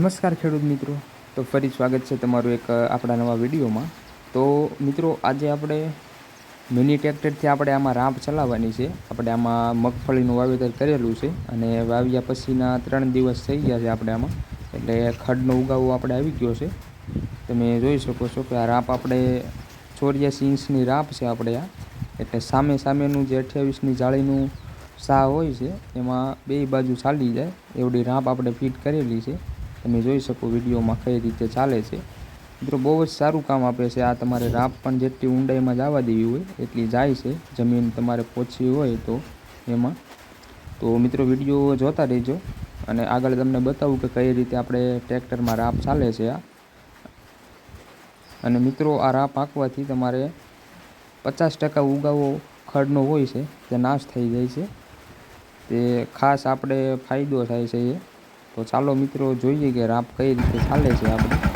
નમસ્કાર ખેડૂત મિત્રો, તો ફરી સ્વાગત છે તમારું એક આપણા નવા વિડીયોમાં। તો મિત્રો, આજે આપણે મિની ટ્રેક્ટરથી આપણે આમાં રાંપ ચલાવવાની છે। આપણે આમાં મગફળીનું વાવેતર કરેલું છે અને વાવ્યા પછીના 3 દિવસ થઈ ગયા છે આપણે આમાં, એટલે ખડનો ઉગાવો આપણે આવી ગયો છે। તમે જોઈ શકો છો કે આ રાંપ આપણે 84 ઇંચની રાંપ છે આપણે આ, એટલે સામેનું જે 28ની જાળીનું સા હોય છે એમાં બે બાજુ ચાલી જાય એવડી રાંપ આપણે ફિટ કરેલી છે। તમે જોઈ શકો વિડીયોમાં કઈ રીતે ચાલે છે। મિત્રો, બહુ જ સારું કામ આપે છે આ। તમારે રાંપ પણ જેટલી ઊંડાઈમાં જવા દેવી હોય એટલી જાય છે, જમીન તમારે પોચી હોય તો એમાં। તો મિત્રો, વિડીયો જોતા રહેજો અને આગળ તમને બતાવું કે કઈ રીતે આપણે ટ્રેક્ટરમાં રાંપ ચાલે છે આ। અને મિત્રો, આ રાંપ હાંકવાથી તમારે 50% ઉગાવો ખડનો હોય છે તે નાશ થઈ જાય છે, તે ખાસ આપણે ફાયદો થાય છે એ। તો ચાલો મિત્રો, જોઈએ કે રાંપ કઈ રીતે ચાલે છે આપણે।